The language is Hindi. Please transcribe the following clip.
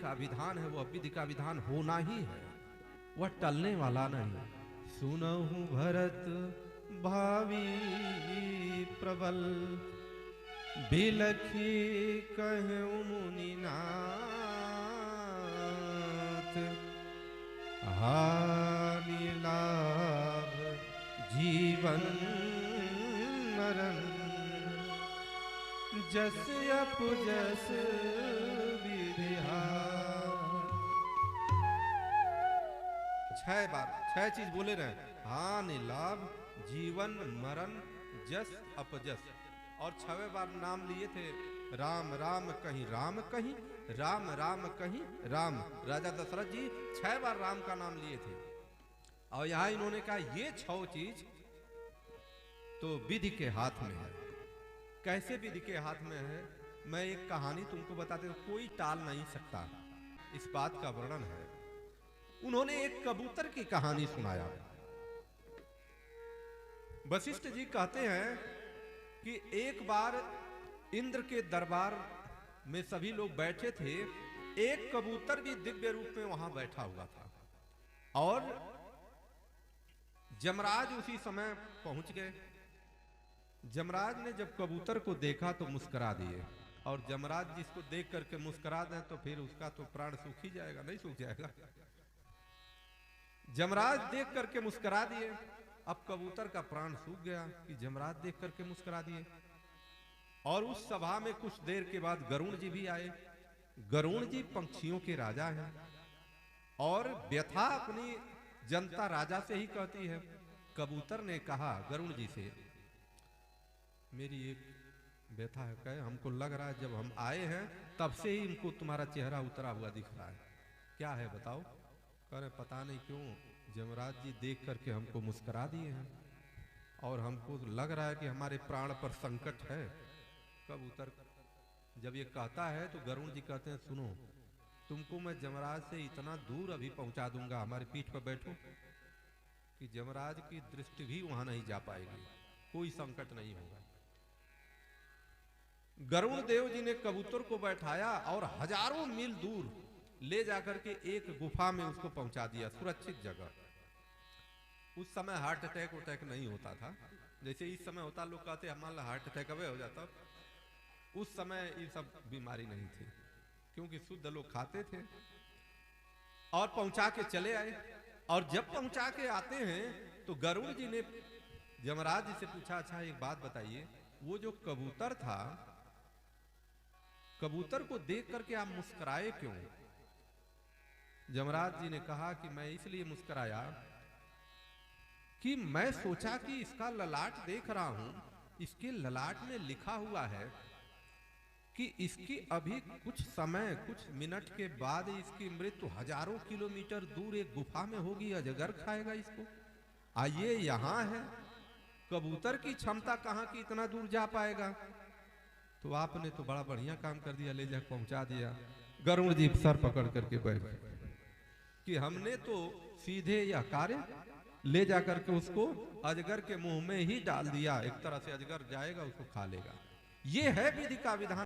का विधान है वह विधि का विधान होना ही है, वह टलने वाला नहीं। सुनहु भरत भावी प्रबल, बिलखी कहूँ मुनिनाथ। हानि लाभ जीवन मरण, जस अपजस विधिहार। 6 बार 6 चीज बोले रहे, हानि लाभ जीवन मरण जस अपजस। और 6वें बार नाम लिए थे, राम राम कहीं राम कहीं, राम राम कहीं राम। राजा दशरथ जी 6 बार राम का नाम लिए थे। और यहां इन्होंने कहा ये 6 चीज तो विधि के हाथ में है। कैसे विधि के हाथ में है? मैं एक कहानी तुमको बताते हूं, कोई टाल नहीं सकता, इस बात का वर्णन है। उन्होंने एक कबूतर की कहानी सुनाया। वशिष्ठ जी कहते हैं कि एक बार इंद्र के दरबार में सभी लोग बैठे थे, एक कबूतर भी दिव्य रूप में वहां बैठा हुआ था। और जमराज उसी समय पहुंच गए। जमराज ने जब कबूतर को देखा तो मुस्कुरा दिए। और जमराज जिसको देख करके मुस्कुरा दें तो फिर उसका तो प्राण सूख ही जाएगा, नहीं सूख जाएगा। जमराज देख करके मुस्कुरा दिए। अब कबूतर का प्राण सूख गया कि जमराज देख करके मुस्कुरा दिए। और उस सभा में कुछ देर के बाद गरुण जी भी आए। गरुण जी पंछियों के राजा हैं और व्यथा अपनी जनता राजा से ही कहती है। कबूतर ने कहा गरुण जी से, मेरी एक व्यथा है, कहे हमको लग रहा है जब हम आए हैं तब से ही हमको तुम्हारा चेहरा उतरा हुआ दिख रहा है, क्या है बताओ। कह रहे पता नहीं क्यों जमराज जी देख करके हमको मुस्कुरा दिए हैं और हमको लग रहा है कि हमारे प्राण पर संकट है। कबूतर जब ये कहता है तो गरुण जी कहते हैं सुनो, तुमको मैं जमराज से इतना दूर अभी पहुंचा दूंगा, हमारे पीठ पर बैठो, कि जमराज की दृष्टि भी वहां नहीं जा पाएगी, कोई संकट नहीं होगा। गरुण देव जी ने कबूतर को बैठाया और हजारों मील दूर ले जाकर के एक गुफा में उसको पहुंचा दिया, सुरक्षित जगह। उस समय हार्ट अटैक नहीं होता था, जैसे इस समय होता, लोग कहते हमारा हार्ट अटैक अवे हो जाता। उस समय ये सब बीमारी नहीं थी, क्योंकि शुद्ध लोग खाते थे। और पहुंचा के चले आए। और जब पहुंचा के आते हैं तो गरुड़ जी ने जमराज जी से पूछा, अच्छा एक बात बताइए, वो जो कबूतर था, कबूतर को देख करके आप मुस्कुराए क्यों? जमराज जी ने कहा कि मैं इसलिए मुस्कुराया कि मैं सोचा कि इसका ललाट देख रहा हूं, इसके ललाट में लिखा हुआ है कि इसकी अभी कुछ समय, कुछ मिनट के बाद इसकी मृत्यु हजारों किलोमीटर दूर एक गुफा में होगी, अजगर खाएगा इसको। आइए यहां है, कबूतर की क्षमता कहां की इतना दूर जा पाएगा। तो आपने तो बड़ा बढ़िया काम कर दिया, ले जाकर पहुंचा दिया। गरुड़ जी सर पकड़ करके बैठ गए कि हमने तो सीधे यह कार्य ले जाकर के उसको अजगर के मुंह में ही डाल दिया। एक तरह से अजगर जाएगा उसको खा लेगा। ये है विधि का विधान।